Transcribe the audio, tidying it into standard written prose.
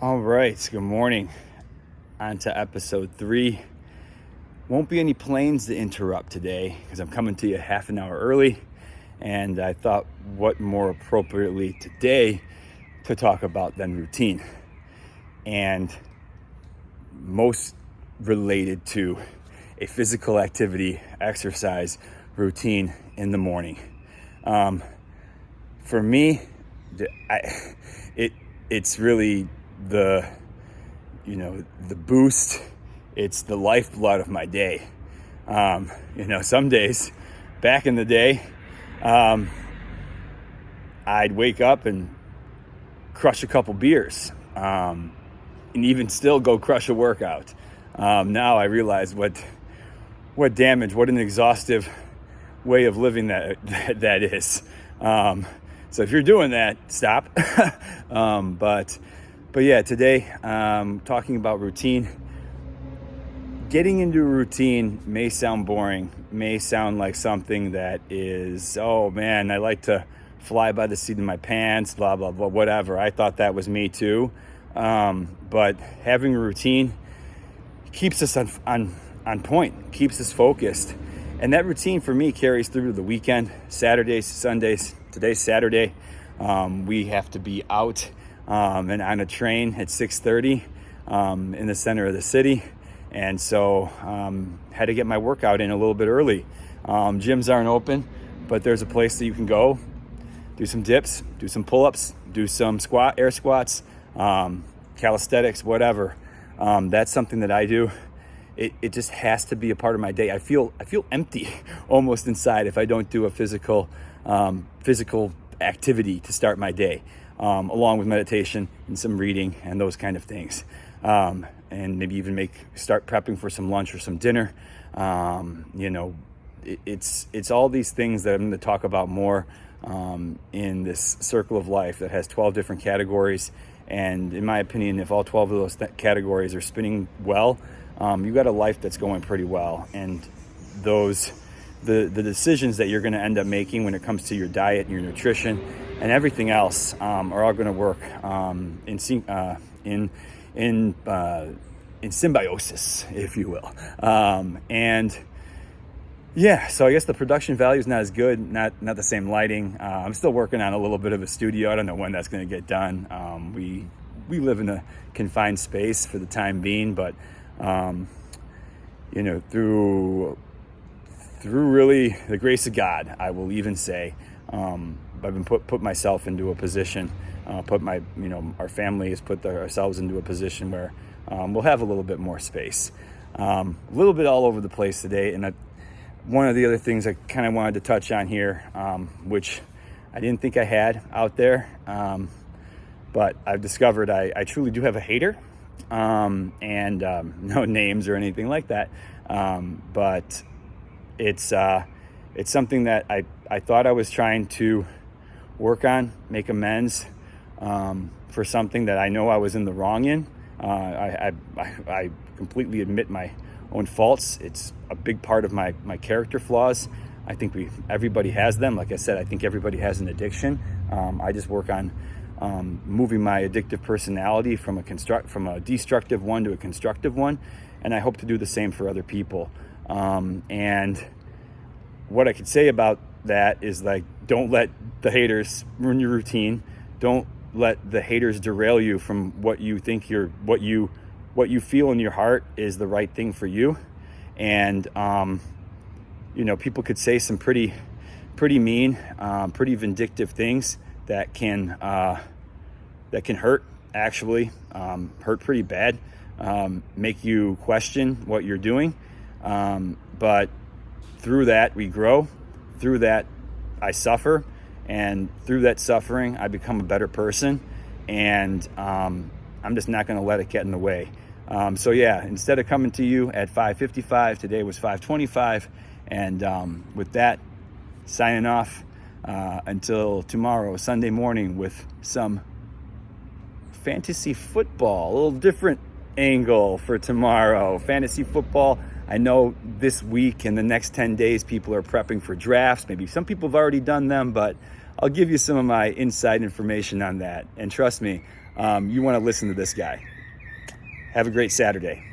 All right, good morning. On to episode 3. Won't be any planes to interrupt today because I'm coming to you half an hour early, and I thought what more appropriately today to talk about than routine, and most related to a physical activity, exercise routine in the morning. For me, it's really the boost. It's the lifeblood of my day. Some days back in the day, I'd wake up and crush a couple beers, and even still go crush a workout. Now I realize what an exhaustive way of living that is. So if you're doing that, stop. But yeah, today, talking about routine. Getting into a routine may sound boring, may sound like something that is, oh man, I like to fly by the seat of my pants, blah, blah, blah, whatever. I thought that was me too. But having a routine keeps us on point, keeps us focused. And that routine for me carries through the weekend, Saturdays, Sundays. Today's Saturday. We have to be out and on a train at 6:30 in the center of the city. And so had to get my workout in a little bit early. Gyms aren't open, but there's a place that you can go, do some dips, do some pull-ups, do some air squats, calisthenics, whatever. That's something that I do. It just has to be a part of my day. I feel empty almost inside if I don't do a physical activity to start my day, along with meditation and some reading and those kind of things. And maybe even start prepping for some lunch or some dinner. It's all these things that I'm going to talk about more in this circle of life that has 12 different categories. And in my opinion, if all 12 of those categories are spinning well, you've got a life that's going pretty well. And the decisions that you're going to end up making when it comes to your diet and your nutrition and everything else are all going to work in symbiosis, if you will. So I guess the production value is not as good, not the same lighting. I'm still working on a little bit of a studio. I don't know when that's going to get done. We live in a confined space for the time being, but through really the grace of God, I will even say, I've been put myself into a position, our family has put ourselves into a position where we'll have a little bit more space. A little bit all over the place today, and one of the other things I kind of wanted to touch on here, which I didn't think I had out there, but I've discovered I truly do have a hater, and no names or anything like that, but it's something that I thought I was trying to work on, make amends for something that I know I was in the wrong in. I completely admit my own faults. It's a big part of my character flaws. I think everybody has them. Like I said, I think everybody has an addiction. I just work on moving my addictive personality from a destructive one to a constructive one, and I hope to do the same for other people. And what I could say about that is, like, don't let the haters ruin your routine. Don't let the haters derail you from what you think what you feel in your heart is the right thing for you. And people could say some pretty mean, pretty vindictive things that can hurt, actually, hurt pretty bad, make you question what you're doing. But through that, we grow. Through that, I suffer. And through that suffering, I become a better person. And I'm just not going to let it get in the way. Instead of coming to you at 5:55, today was 5:25. And with that, signing off until tomorrow, Sunday morning, with some fantasy football, a little different angle for tomorrow. Fantasy football. I know this week and the next 10 days, people are prepping for drafts. Maybe some people have already done them, but I'll give you some of my inside information on that. And trust me, you want to listen to this guy. Have a great Saturday.